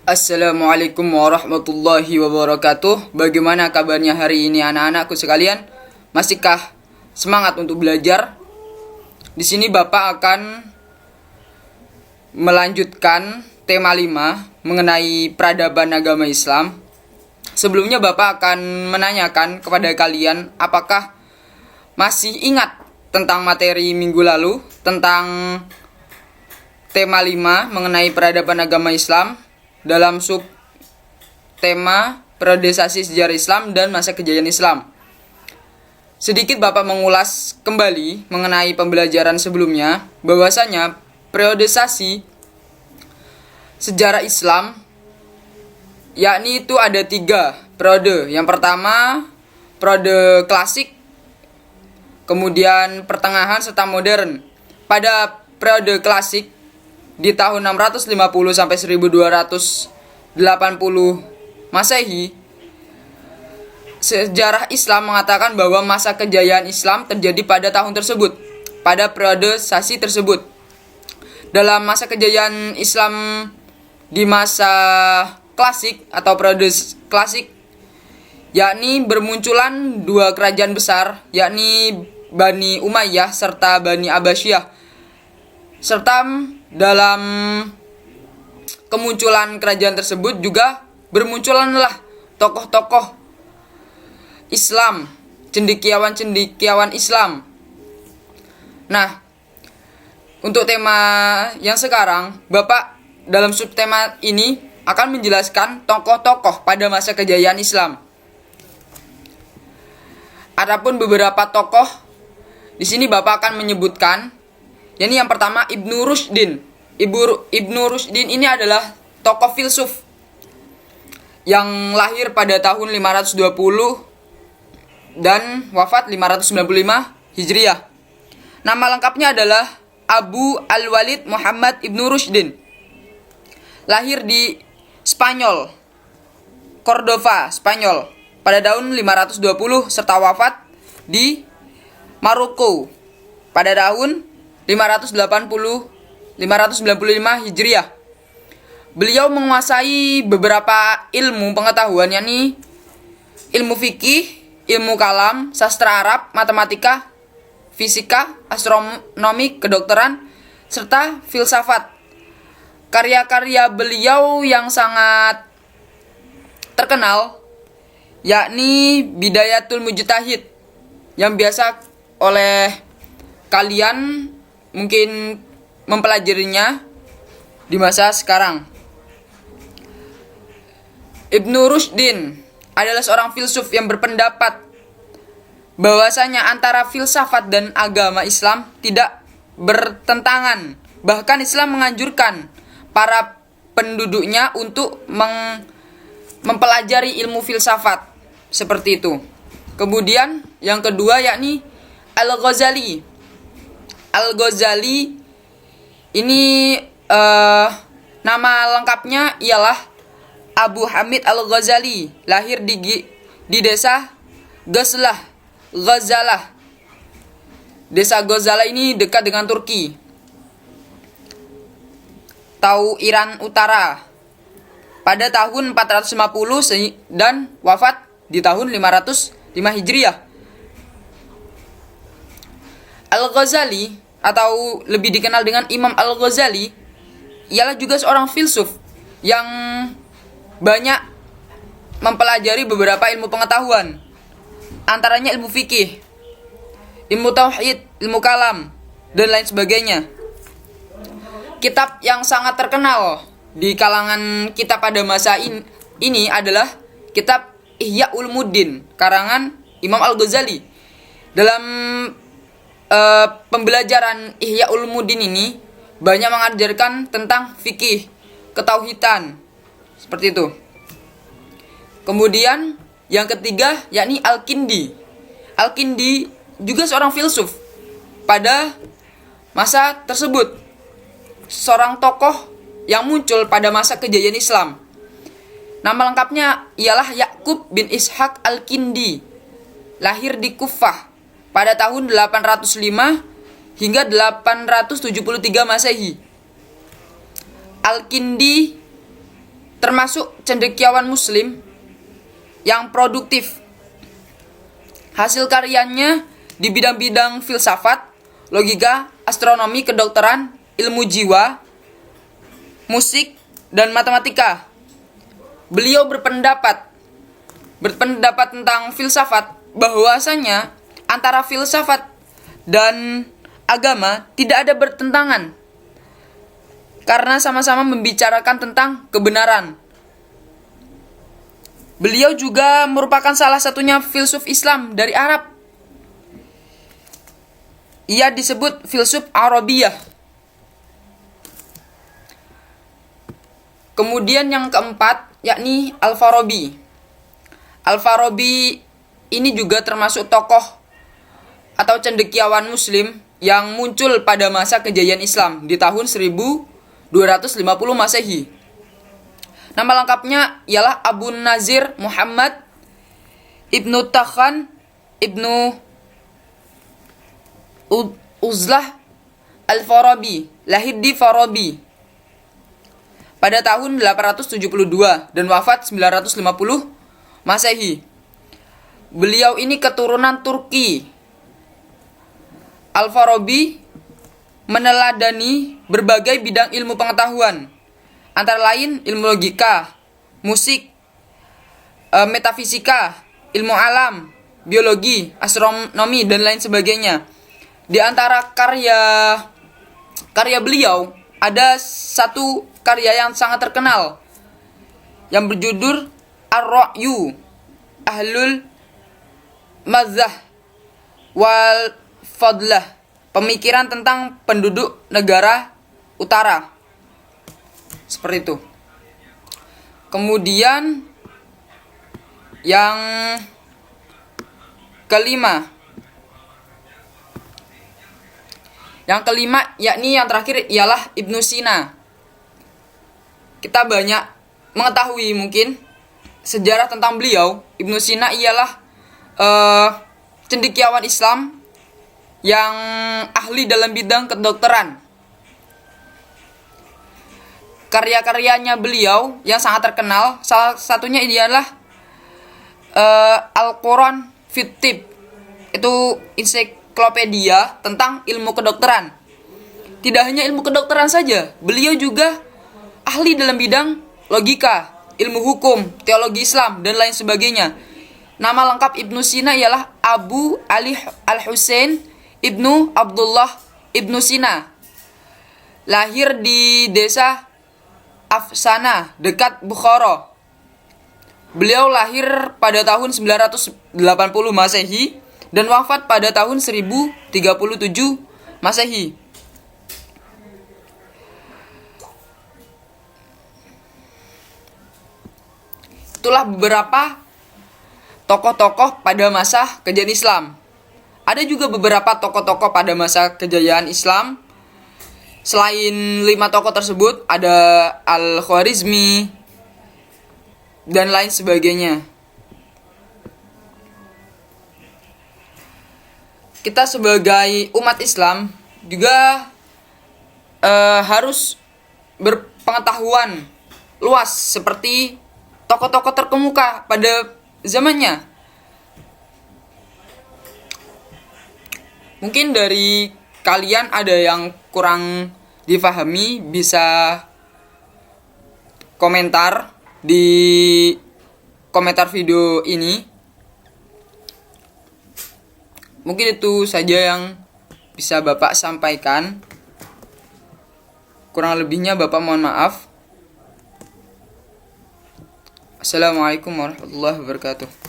Assalamualaikum warahmatullahi wabarakatuh. Bagaimana kabarnya hari ini anak-anakku sekalian? Masihkah semangat untuk belajar? Di sini Bapak akan melanjutkan tema 5 mengenai peradaban agama Islam. Sebelumnya Bapak akan menanyakan kepada kalian apakah masih ingat tentang materi minggu lalu tentang tema 5 mengenai peradaban agama Islam dalam sub tema periodisasi sejarah Islam dan masa kejayaan Islam. Sedikit Bapak mengulas kembali mengenai pembelajaran sebelumnya, bahwasanya periodisasi sejarah Islam yakni itu ada 3 periode. Yang pertama periode klasik, kemudian pertengahan serta modern. Pada periode klasik di tahun 650 sampai 1280 Masehi, sejarah Islam mengatakan bahwa masa kejayaan Islam terjadi pada tahun tersebut, pada periodisasi tersebut. Dalam masa kejayaan Islam di masa klasik atau periode klasik, yakni bermunculan 2 kerajaan besar, yakni Bani Umayyah serta Bani Abbasiyah. Serta dalam kemunculan kerajaan tersebut juga bermunculanlah tokoh-tokoh Islam, cendekiawan-cendekiawan Islam. Nah, untuk tema yang sekarang, Bapak dalam subtema ini akan menjelaskan tokoh-tokoh pada masa kejayaan Islam. Adapun beberapa tokoh di sini Bapak akan menyebutkan. Jadi yang pertama Ibnu Rushdin. Ibnu Rushdin ini adalah tokoh filsuf yang lahir pada tahun 520 dan wafat 595 Hijriah. Nama lengkapnya adalah Abu Al-Walid Muhammad Ibnu Rushdin. Lahir di Spanyol, Cordova, Spanyol pada tahun 520 serta wafat di Maroko pada tahun 595 Hijriah. Beliau menguasai beberapa ilmu pengetahuan, yakni ilmu fikih, ilmu kalam, sastra Arab, matematika, fisika, astronomi, kedokteran, serta filsafat. Karya-karya beliau yang sangat terkenal yakni Bidayatul Mujtahid, yang biasa oleh kalian mungkin mempelajarinya di masa sekarang. Ibnu Rushdin adalah seorang filsuf yang berpendapat bahwasanya antara filsafat dan agama Islam tidak bertentangan. Bahkan Islam menganjurkan para penduduknya untuk mempelajari ilmu filsafat seperti itu. Kemudian yang kedua yakni Al-Ghazali. Al-Ghazali ini nama lengkapnya ialah Abu Hamid Al-Ghazali. Lahir di desa Ghazlah. Desa Ghazlah ini dekat dengan Turki, tahu Iran Utara, pada tahun 450 dan wafat di tahun 505 Hijriah. Al-Ghazali atau lebih dikenal dengan Imam Al-Ghazali ialah juga seorang filsuf yang banyak mempelajari beberapa ilmu pengetahuan, antaranya ilmu fikih, ilmu tauhid, ilmu kalam, dan lain sebagainya. Kitab yang sangat terkenal di kalangan kita pada masa ini adalah kitab Ihya Ulumuddin karangan Imam Al-Ghazali. Dalam pembelajaran Ihya Ulumuddin ini banyak mengajarkan tentang fikih, ketauhidan, seperti itu. Kemudian yang ketiga yakni Al-Kindi. Al-Kindi juga seorang filsuf pada masa tersebut, seorang tokoh yang muncul pada masa kejayaan Islam. Nama lengkapnya ialah Ya'qub bin Ishaq Al-Kindi. Lahir di Kufah pada tahun 805 hingga 873 Masehi. Al-Kindi termasuk cendekiawan muslim yang produktif. Hasil karyanya di bidang-bidang filsafat, logika, astronomi, kedokteran, ilmu jiwa, musik, dan matematika. Beliau berpendapat tentang filsafat bahwasanya antara filsafat dan agama tidak ada bertentangan karena sama-sama membicarakan tentang kebenaran. Beliau juga merupakan salah satunya filsuf Islam dari Arab. Ia disebut filsuf Arabiyah. Kemudian yang keempat yakni Al-Farabi. Al-Farabi ini juga termasuk tokoh atau cendekiawan muslim yang muncul pada masa kejayaan Islam di tahun 1250 Masehi. Nama lengkapnya ialah Abu Nazir Muhammad Ibnu Takhan Ibnu Uzlah Al-Farabi, lahir di Farabi pada tahun 872 dan wafat 950 Masehi. Beliau ini keturunan Turki. Al-Farabi meneladani berbagai bidang ilmu pengetahuan, antara lain ilmu logika, musik, metafisika, ilmu alam, biologi, astronomi, dan lain sebagainya. Di antara karya beliau ada satu karya yang sangat terkenal yang berjudul Ar-Ra'yu Ahlul Mazhah wal Fadlah, pemikiran tentang penduduk negara utara. Seperti itu. Kemudian yang kelima yakni yang terakhir ialah Ibnu Sina. Kita banyak mengetahui mungkin sejarah tentang beliau. Ibnu Sina ialah cendekiawan Islam yang ahli dalam bidang kedokteran. Karya-karyanya beliau yang sangat terkenal, salah satunya ialah Al-Quran Fit Tib. Itu ensiklopedia tentang ilmu kedokteran. Tidak hanya ilmu kedokteran saja, beliau juga ahli dalam bidang logika, ilmu hukum, teologi Islam, dan lain sebagainya. Nama lengkap Ibnu Sina ialah Abu Ali Al-Husain Ibnu Abdullah Ibnu Sina. Lahir di desa Afsana, dekat Bukhara. Beliau lahir pada tahun 980 Masehi dan wafat pada tahun 1037 Masehi. Itulah beberapa tokoh-tokoh pada masa kejayaan Islam. Ada juga beberapa tokoh-tokoh pada masa kejayaan Islam. Selain 5 tokoh tersebut, ada Al-Khwarizmi dan lain sebagainya. Kita sebagai umat Islam juga harus berpengetahuan luas seperti tokoh-tokoh terkemuka pada zamannya. Mungkin dari kalian ada yang kurang difahami, bisa komentar di komentar video ini. Mungkin itu saja yang bisa Bapak sampaikan. Kurang lebihnya Bapak mohon maaf. Assalamualaikum warahmatullahi wabarakatuh.